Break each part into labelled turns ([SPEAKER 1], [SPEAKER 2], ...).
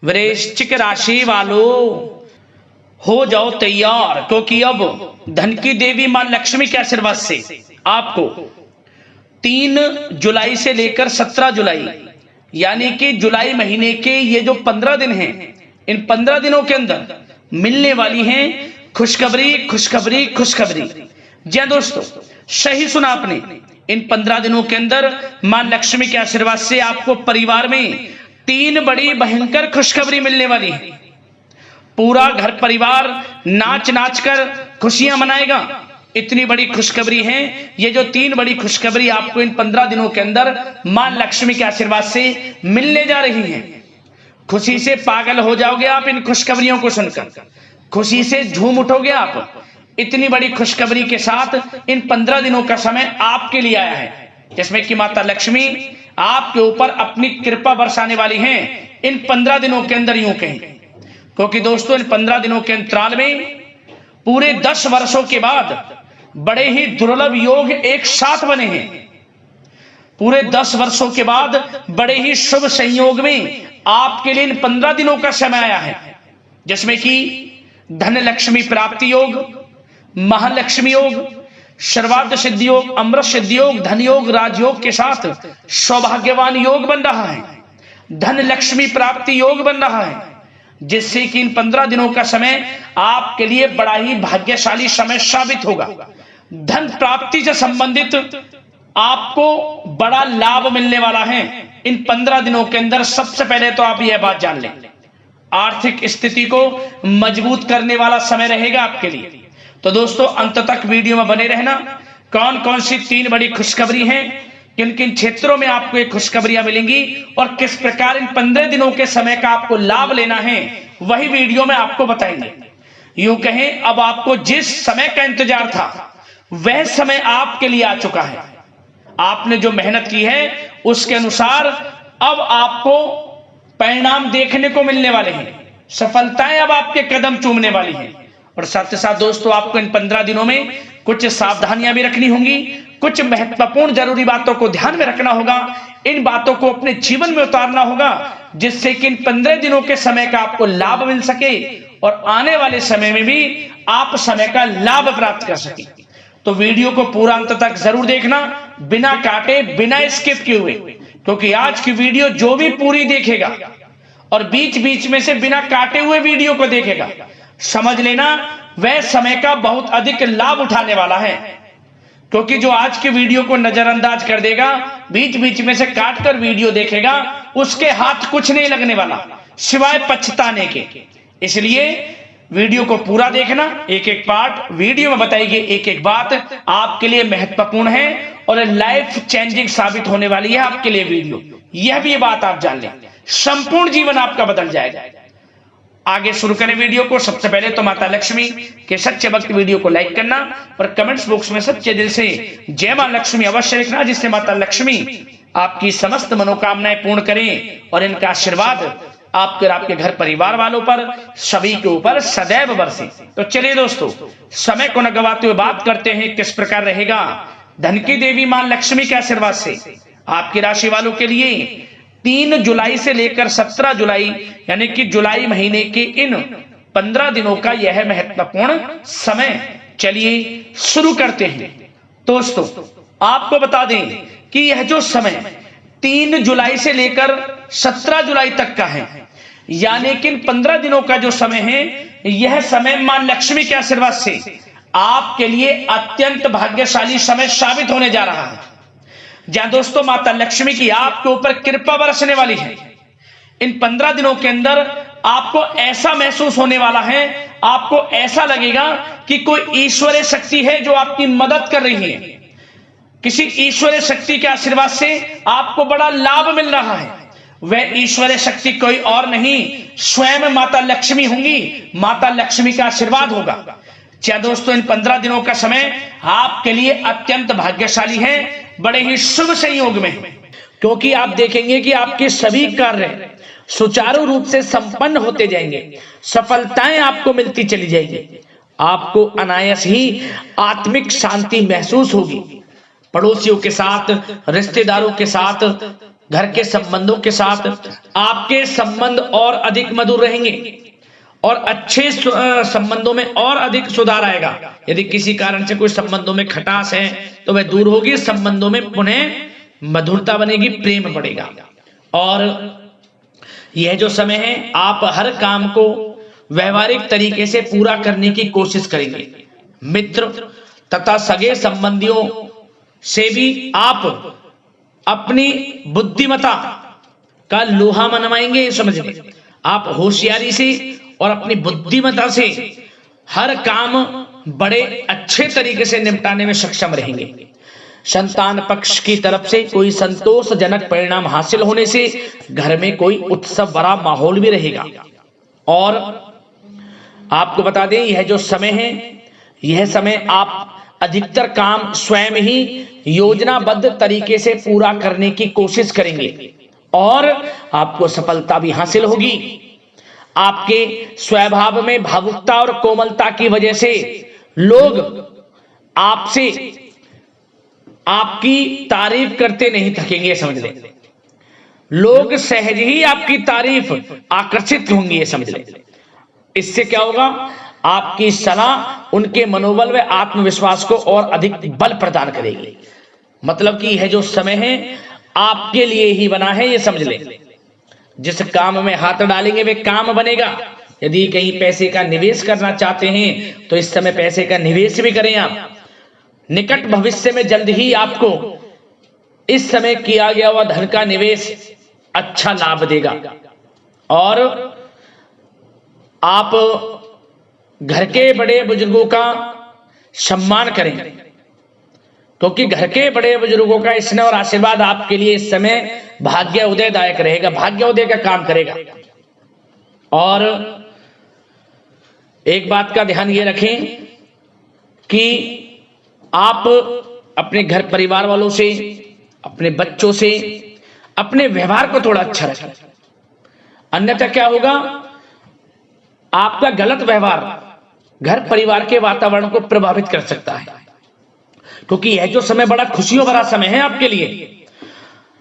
[SPEAKER 1] वृश्चिक राशि वालों हो जाओ तैयार, क्योंकि अब धन की देवी मां लक्ष्मी के आशीर्वाद से आपको 3 जुलाई से लेकर 17 जुलाई यानी कि जुलाई महीने के ये जो 15 दिन हैं, इन 15 दिनों के अंदर मिलने वाली हैं खुशखबरी खुशखबरी खुशखबरी। जी हाँ दोस्तों, सही सुना आपने। इन 15 दिनों के अंदर मां लक्ष्मी के आशीर्वाद से आपको परिवार में 3 बड़ी भयंकर खुशखबरी मिलने वाली है। पूरा घर परिवार नाच नाच कर खुशियां मनाएगा। इतनी बड़ी खुशखबरी है ये जो 3 बड़ी खुशखबरी आपको इन 15 दिनों के अंदर मां लक्ष्मी के आशीर्वाद से मिलने जा रही हैं। खुशी से पागल हो जाओगे आप इन खुशखबरियों को सुनकर, खुशी से झूम उठोगे आप। इतनी बड़ी खुशखबरी के साथ इन 15 दिनों का समय आपके लिए आया है, जिसमें कि माता लक्ष्मी आपके ऊपर अपनी कृपा बरसाने वाली हैं इन 15 दिनों के अंदर, यूं कहें। क्योंकि दोस्तों इन 15 दिनों के अंतराल में पूरे 10 वर्षों के बाद बड़े ही दुर्लभ योग एक साथ बने हैं। पूरे 10 वर्षों के बाद बड़े ही शुभ संयोग में आपके लिए इन 15 दिनों का समय आया है, जिसमें कि धन लक्ष्मी प्राप्ति योग, महालक्ष्मी योग, सर्वार्थ सिद्धि योग, अमृत सिद्धि योग, धन योग, राजयोग के साथ सौभाग्यवान योग बन रहा है। धन लक्ष्मी प्राप्ति योग बन रहा है, जिससे कि इन 15 दिनों का समय आपके लिए बड़ा ही भाग्यशाली समय साबित होगा। धन प्राप्ति से संबंधित आपको बड़ा लाभ मिलने वाला है इन 15 दिनों के अंदर। सबसे पहले तो आप यह बात जान लें, आर्थिक स्थिति को मजबूत करने वाला समय रहेगा आपके लिए। तो दोस्तों अंत तक वीडियो में बने रहना। कौन कौन सी 3 बड़ी खुशखबरी हैं, किन किन क्षेत्रों में आपको ये खुशखबरियां मिलेंगी और किस प्रकार इन 15 दिनों के समय का आपको लाभ लेना है, वही वीडियो में आपको बताएंगे। यूं कहें अब आपको जिस समय का इंतजार था वह समय आपके लिए आ चुका है। आपने जो मेहनत की है उसके अनुसार अब आपको परिणाम देखने को मिलने वाले हैं। सफलताएं अब आपके कदम चूमने वाली हैं। और साथ ही साथ दोस्तों आपको इन 15 दिनों में कुछ सावधानियां भी रखनी होंगी, कुछ महत्वपूर्ण जरूरी बातों को ध्यान में रखना होगा। इन बातों को अपने जीवन में उतारना होगा, जिससे कि इन 15 दिनों के समय का आपको लाभ मिल सके और आने वाले समय में भी आप समय का लाभ प्राप्त कर सके। तो वीडियो को पूरा अंत तक जरूर देखना, बिना काटे बिना स्किप किए हुए, क्योंकि आज की वीडियो जो भी पूरी देखेगा और बीच बीच में से बिना काटे हुए वीडियो को देखेगा, समझ लेना वह समय का बहुत अधिक लाभ उठाने वाला है। क्योंकि जो आज की वीडियो को नजरअंदाज कर देगा, बीच बीच में से काट कर वीडियो देखेगा, उसके हाथ कुछ नहीं लगने वाला सिवाय पछताने के। इसलिए वीडियो को पूरा देखना, एक एक पार्ट वीडियो में बताई गई एक एक बात आपके लिए महत्वपूर्ण है और लाइफ चेंजिंग साबित होने वाली है आपके लिए वीडियो। यह भी बात आप जान लें, संपूर्ण जीवन आपका बदल जाएगा। आगे शुरू करें वीडियो को। सबसे पहले तो माता लक्ष्मी के सच्चे भक्त वीडियो को लाइक करना और कमेंट्स बॉक्स में सच्चे दिल से जय मां लक्ष्मी अवश्य लिखना, जिससे माता लक्ष्मी आपकी समस्त मनोकामनाएं पूर्ण करें और इनका आशीर्वाद आपके और आपके घर परिवार वालों पर सभी के ऊपर सदैव बरसे। तो चलिए दोस्तों समय को न गवाते हुए बात करते हैं किस प्रकार रहेगा धन की देवी मां लक्ष्मी के आशीर्वाद से आपकी राशि वालों के लिए 3 जुलाई से लेकर 17 जुलाई यानी कि जुलाई महीने के इन 15 दिनों का यह महत्वपूर्ण समय। चलिए शुरू करते हैं। दोस्तों आपको बता दें कि यह जो समय 3 जुलाई से लेकर 17 जुलाई तक का है, यानी कि इन 15 दिनों का जो समय है, यह समय मां लक्ष्मी के आशीर्वाद से आपके लिए अत्यंत भाग्यशाली समय साबित होने जा रहा है। जहां दोस्तों माता लक्ष्मी की आपके ऊपर कृपा बरसने वाली है। इन 15 दिनों के अंदर आपको ऐसा महसूस होने वाला है, आपको ऐसा लगेगा कि कोई ईश्वरीय शक्ति है जो आपकी मदद कर रही है। किसी ईश्वरीय शक्ति के आशीर्वाद से आपको बड़ा लाभ मिल रहा है। वह ईश्वरीय शक्ति कोई और नहीं, स्वयं माता लक्ष्मी होंगी। माता लक्ष्मी का आशीर्वाद होगा। क्या दोस्तों इन 15 दिनों का समय आपके लिए अत्यंत भाग्यशाली है, बड़े ही शुभ संयोग में, क्योंकि आप देखेंगे कि आपके सभी कार्य सुचारू रूप से संपन्न होते जाएंगे, सफलताएं आपको मिलती चली जाएंगी। आपको अनायास ही आत्मिक शांति महसूस होगी। पड़ोसियों के साथ, रिश्तेदारों के साथ घर के संबंधों के साथ आपके संबंध और अधिक मधुर रहेंगे और अच्छे संबंधों में और अधिक सुधार आएगा। यदि किसी कारण से कोई संबंधों में खटास है तो वह दूर होगी, संबंधों में पुनः मधुरता बनेगी, प्रेम बढ़ेगा। और यह जो समय है आप हर काम को व्यवहारिक तरीके से पूरा करने की कोशिश करेंगे। मित्र तथा सगे संबंधियों से भी आप अपनी बुद्धिमत्ता का लोहा मनवाएंगे। समझिए, आप होशियारी से और अपनी बुद्धिमत्ता से हर काम बड़े अच्छे तरीके से निपटाने में सक्षम रहेंगे। संतान पक्ष की तरफ से कोई संतोषजनक परिणाम हासिल होने से घर में कोई उत्सव भरा माहौल भी रहेगा। और आपको बता दें, यह जो समय है, यह समय आप अधिकतर काम स्वयं ही योजनाबद्ध तरीके से पूरा करने की कोशिश करेंगे और आपको सफलता भी हासिल होगी। आपके स्वभाव में भावुकता और कोमलता की वजह से लोग आपसे आपकी तारीफ करते नहीं थकेंगे। समझ लें, लोग सहज ही आपकी तारीफ आकर्षित होंगी, ये समझ लें। इससे क्या होगा, आपकी सलाह उनके मनोबल व आत्मविश्वास को और अधिक बल प्रदान करेगी। मतलब कि यह जो समय है आपके लिए ही बना है, ये समझ लें। जिस काम में हाथ डालेंगे वे काम बनेगा। यदि कहीं पैसे का निवेश करना चाहते हैं तो इस समय पैसे का निवेश भी करें आप। निकट भविष्य में जल्द ही आपको इस समय किया गया हुआ धन का निवेश अच्छा लाभ देगा। और आप घर के बड़े बुजुर्गों का सम्मान करें, क्योंकि घर के बड़े बुजुर्गों का स्नेह और आशीर्वाद आपके लिए इस समय भाग्य उदयदायक रहेगा, भाग्य उदय का काम करेगा। और एक बात का ध्यान ये रखें कि आप अपने घर परिवार वालों से, अपने बच्चों से अपने व्यवहार को थोड़ा अच्छा रखें। अन्यथा क्या होगा, आपका गलत व्यवहार घर परिवार के वातावरण को प्रभावित कर सकता है। क्योंकि यह जो समय बड़ा खुशियों भरा समय है आपके लिए,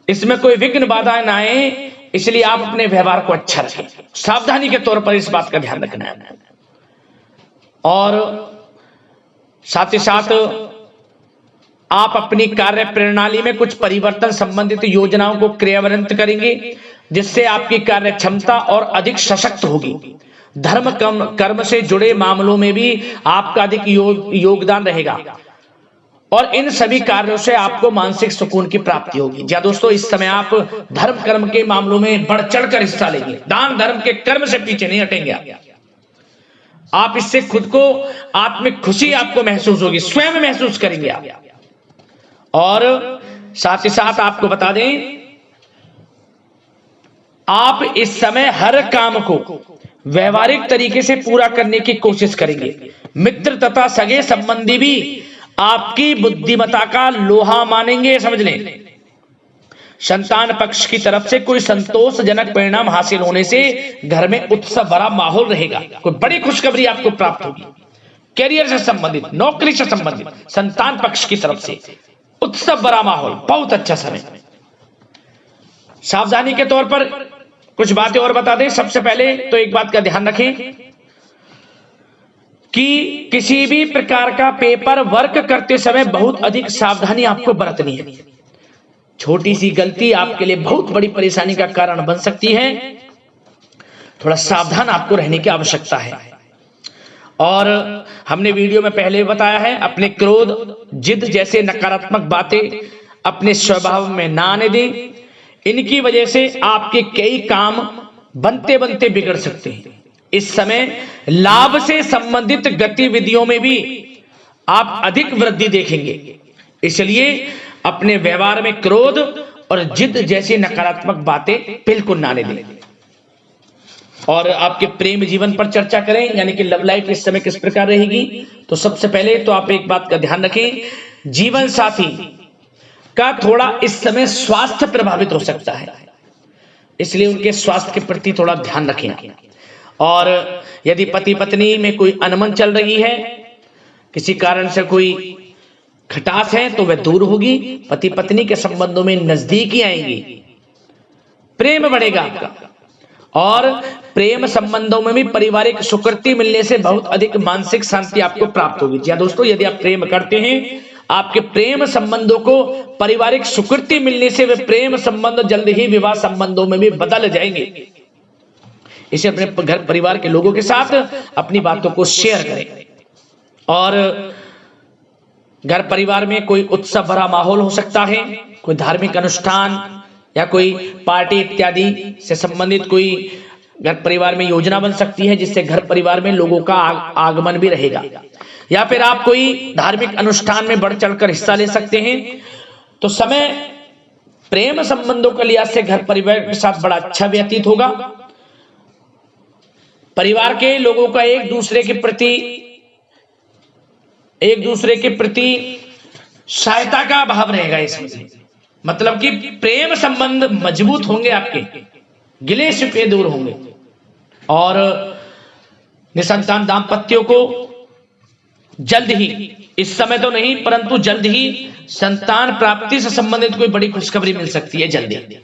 [SPEAKER 1] इसमें कोई विघ्न बाधाएं ना आए, इसलिए आप अपने व्यवहार को अच्छा रखें। सावधानी के तौर पर इस बात का ध्यान रखना है। और साथ ही साथ आप अपनी कार्य प्रणाली में कुछ परिवर्तन संबंधित योजनाओं को क्रियान्वित करेंगे, जिससे आपकी कार्य क्षमता और अधिक सशक्त होगी। धर्म कर्म से जुड़े मामलों में भी आपका अधिक योगदान रहेगा और इन सभी कार्यों से आपको मानसिक सुकून की प्राप्ति होगी। जी दोस्तों, इस समय आप धर्म कर्म के मामलों में बढ़ चढ़कर हिस्सा लेंगे। दान धर्म के कर्म से पीछे नहीं हटेंगे आप। इससे खुद को आत्मिक खुशी आपको महसूस होगी, स्वयं महसूस करेंगे आप। और साथ ही साथ आपको बता दें, आप इस समय हर काम को व्यवहारिक तरीके से पूरा करने की कोशिश करेंगे। मित्र तथा सगे संबंधी भी आपकी बुद्धिमत्ता का लोहा मानेंगे। समझ लें, संतान पक्ष की तरफ से कोई संतोषजनक परिणाम हासिल होने से घर में उत्सव भरा माहौल रहेगा। कोई बड़ी खुशखबरी आपको प्राप्त होगी। कैरियर से संबंधित, नौकरी से संबंधित, संतान पक्ष की तरफ से उत्सव भरा माहौल, बहुत अच्छा समय। सावधानी के तौर पर कुछ बातें और बता दें। सबसे पहले तो एक बात का ध्यान रखें कि किसी भी प्रकार का पेपर वर्क करते समय बहुत अधिक सावधानी आपको बरतनी है। छोटी सी गलती आपके लिए बहुत बड़ी परेशानी का कारण बन सकती है। थोड़ा सावधान आपको रहने की आवश्यकता है। और हमने वीडियो में पहले बताया है, अपने क्रोध, जिद जैसे नकारात्मक बातें अपने स्वभाव में ना आने दें। इनकी वजह से आपके कई काम बनते बनते बिगड़ सकते हैं। इस समय लाभ से संबंधित गतिविधियों में भी आप अधिक वृद्धि देखेंगे, इसलिए अपने व्यवहार में क्रोध और जिद जैसी नकारात्मक बातें बिल्कुल ना आने दें। और आपके प्रेम जीवन पर चर्चा करें, यानी कि लव लाइफ इस समय किस प्रकार रहेगी। तो सबसे पहले तो आप एक बात का ध्यान रखें, जीवन साथी का थोड़ा इस समय स्वास्थ्य प्रभावित हो सकता है, इसलिए उनके स्वास्थ्य के प्रति थोड़ा ध्यान रखें। और यदि पति पत्नी में कोई अनबन चल रही है, किसी कारण से कोई खटास है, तो वह दूर होगी। पति पत्नी के संबंधों में नजदीकी आएंगी। प्रेम बढ़ेगा आपका, और प्रेम संबंधों में भी पारिवारिक स्वीकृति मिलने से बहुत अधिक मानसिक शांति आपको प्राप्त होगी। जी हाँ दोस्तों, यदि आप प्रेम करते हैं, आपके प्रेम संबंधों को पारिवारिक स्वीकृति मिलने से वे प्रेम संबंध जल्द ही विवाह संबंधों में भी बदल जाएंगे। इसे अपने घर परिवार के लोगों के साथ अपनी बातों को शेयर करें। और घर परिवार में कोई उत्सव भरा माहौल हो सकता है, कोई धार्मिक अनुष्ठान या कोई पार्टी इत्यादि से संबंधित कोई घर परिवार में योजना बन सकती है, जिससे घर परिवार में लोगों का आगमन भी रहेगा। या फिर आप कोई धार्मिक अनुष्ठान में बढ़ चढ़कर हिस्सा ले सकते हैं। तो समय प्रेम संबंधों के लिहाज से घर परिवार के साथ बड़ा अच्छा व्यतीत होगा। परिवार के लोगों का एक दूसरे के प्रति सहायता का भाव रहेगा इसमें, मतलब कि प्रेम संबंध मजबूत होंगे, आपके गिले शिकवे दूर होंगे। और निसंतान दाम्पत्यों को जल्द ही, इस समय तो नहीं परंतु जल्द ही संतान प्राप्ति से संबंधित कोई बड़ी खुशखबरी मिल सकती है जल्दी।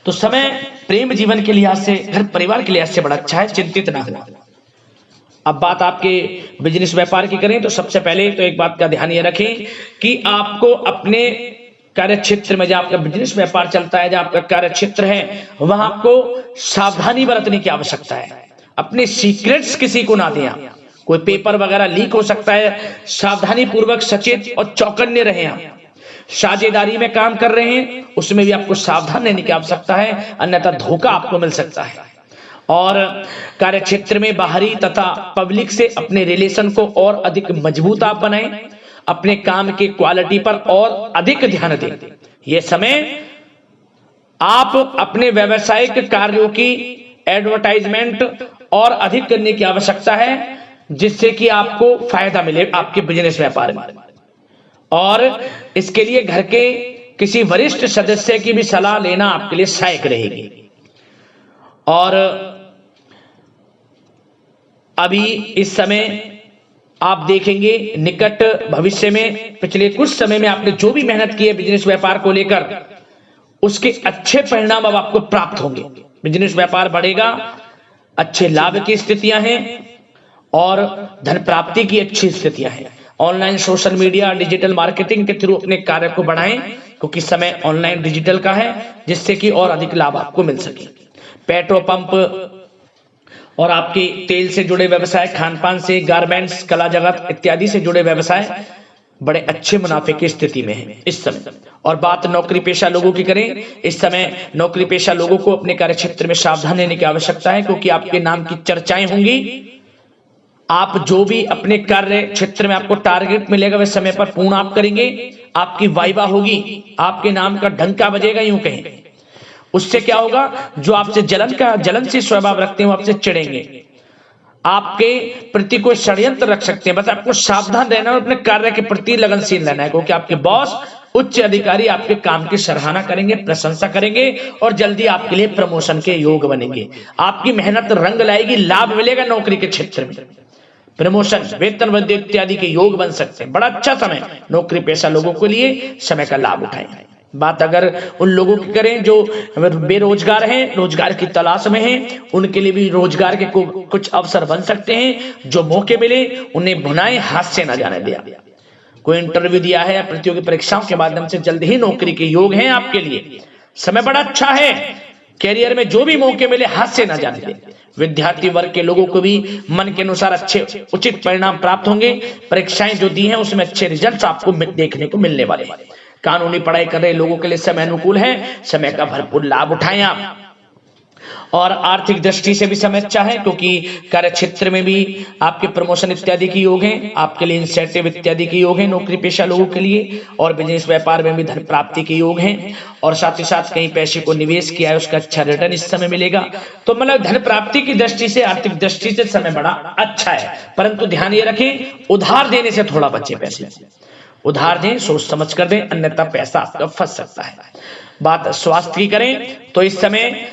[SPEAKER 1] तो समय प्रेम जीवन के लिहाज से, घर परिवार के लिहाज से बड़ा अच्छा है, चिंतित ना हो। अब बात आपके बिजनेस व्यापार की करें तो सबसे पहले तो एक बात का ध्यान ये रखें कि आपको अपने कार्य क्षेत्र में, जहां आपका बिजनेस व्यापार चलता है, जहां आपका कार्य क्षेत्र है, वहां आपको सावधानी बरतने की आवश्यकता है। अपने सीक्रेट्स किसी को ना दें आप। कोई पेपर वगैरह लीक हो सकता है, सावधानी पूर्वक सचेत और चौकन्ने रहें आप। साझेदारी में काम कर रहे हैं, उसमें भी आपको सावधान रहने की आवश्यकता है, अन्यथा धोखा आपको मिल सकता है। और कार्य क्षेत्र में बाहरी तथा पब्लिक से अपने रिलेशन को और अधिक मजबूत आप बनाएं। अपने काम की क्वालिटी पर और अधिक ध्यान दें। यह समय आप अपने व्यावसायिक कार्यों की एडवर्टाइजमेंट और अधिक करने की आवश्यकता है, जिससे कि आपको फायदा मिले आपके बिजनेस व्यापार में। और इसके लिए घर के किसी वरिष्ठ सदस्य की भी सलाह लेना आपके लिए सहायक रहेगी। और अभी इस समय आप देखेंगे निकट भविष्य में, पिछले कुछ समय में आपने जो भी मेहनत की है बिजनेस व्यापार को लेकर, उसके अच्छे परिणाम अब आपको प्राप्त होंगे। बिजनेस व्यापार बढ़ेगा, अच्छे लाभ की स्थितियां हैं और धन प्राप्ति की अच्छी स्थितियां हैं। Online social media digital marketing के थ्रू अपने कार्य को बढ़ाएं, क्योंकि समय ऑनलाइन डिजिटल का है, जिससे कि और अधिक लाभ आपको मिल सके। पेट्रोल पंप और आपके तेल से जुड़े व्यवसाय, खान पान से, गारमेंट्स, कला जगत इत्यादि से जुड़े व्यवसाय बड़े अच्छे मुनाफे की स्थिति में है इस समय। और बात नौकरी पेशा लोगों की करें, इस समय नौकरी पेशा लोगों को अपने कार्य क्षेत्र में सावधान रहने की आवश्यकता है, क्योंकि आपके नाम की चर्चाएं होंगी। आप जो भी अपने कार्य क्षेत्र में आपको टारगेट मिलेगा वह समय पर पूर्ण आप करेंगे। आपकी वाइवा होगी, आपके नाम का डंका बजेगा, यूं कहें। उससे क्या होगा, जो आपसे जलनशील स्वभाव रखते हैं वो आपसे चिढ़ेंगे, आपके प्रति कोई षड्यंत्र रख सकते हैं। बस आपको सावधान रहना और अपने कार्य के प्रति लगनशील रहना है, क्योंकि आपके बॉस, उच्च अधिकारी आपके काम की सराहना करेंगे, प्रशंसा करेंगे और जल्दी आपके लिए प्रमोशन के योग बनेंगे। आपकी मेहनत रंग लाएगी, लाभ मिलेगा नौकरी के क्षेत्र में, प्रमोशन, वेतन वृद्धि इत्यादि के योग बन सकते हैं। बड़ा अच्छा समय नौकरी पेशा लोगों के लिए, समय का लाभ उठाएं। बात अगर उन लोगों की करें जो बेरोजगार हैं, रोजगार की तलाश में हैं, उनके लिए भी रोजगार के कुछ अवसर बन सकते हैं। जो मौके मिले उन्हें भुनाएं, हाथ से न जाने दिया। कोई इंटरव्यू दिया है या प्रतियोगी परीक्षाओं के माध्यम से जल्द ही नौकरी के योग हैं आपके लिए। समय बड़ा अच्छा है, कैरियर में जो भी मौके मिले हाथ से न जाने दें। विद्यार्थी वर्ग के लोगों को भी मन के अनुसार अच्छे उचित परिणाम प्राप्त होंगे। परीक्षाएं जो दी हैं उसमें अच्छे रिजल्ट आपको देखने को मिलने वाले हैं। कानूनी पढ़ाई कर रहे लोगों के लिए समय अनुकूल है, समय का भरपूर लाभ उठाएं आप। और आर्थिक दृष्टि से भी समय अच्छा है, क्योंकि कार्य क्षेत्र में भी आपके प्रमोशन इत्यादि के योग हैं, आपके लिए इंसेंटिव इत्यादि के योग हैं नौकरी पेशा लोगों के लिए। और बिजनेस व्यापार में भी धन प्राप्ति के योग हैं, और साथ ही साथ कहीं पैसे को निवेश किया है उसका अच्छा रिटर्न इस समय मिलेगा। तो मतलब धन प्राप्ति की दृष्टि से, आर्थिक दृष्टि से समय बड़ा अच्छा है। परंतु ध्यान ये रखें, उधार देने से थोड़ा बचे। पैसे उधार दें, सोच समझ कर दें, अन्यथा पैसा आपका फंस सकता है। बात स्वास्थ्य की करें तो इस समय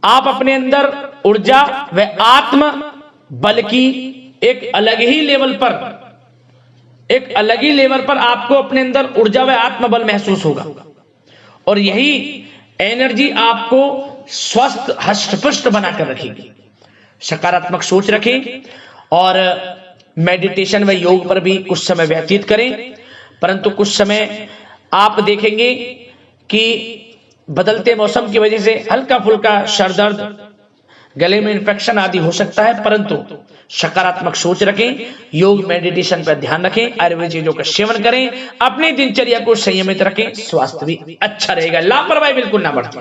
[SPEAKER 1] आप अपने अंदर ऊर्जा व आत्म बल की एक अलग ही लेवल पर आपको अपने अंदर ऊर्जा व आत्म बल महसूस होगा। और यही एनर्जी आपको स्वस्थ हष्ट-पुष्ट बनाकर रखेगी। सकारात्मक सोच रखें और मेडिटेशन व योग पर भी कुछ समय व्यतीत करें। परंतु कुछ समय आप देखेंगे कि बदलते मौसम की वजह से हल्का फुल्का सर दर्द, गले में इन्फेक्शन आदि हो सकता है, परंतु सकारात्मक सोच रखें, योग मेडिटेशन पर ध्यान रखें, आयुर्वेद चीजों का सेवन करें, अपनी दिनचर्या को संयमित रखें, स्वास्थ्य भी अच्छा रहेगा। लापरवाही बिल्कुल ना बरतें।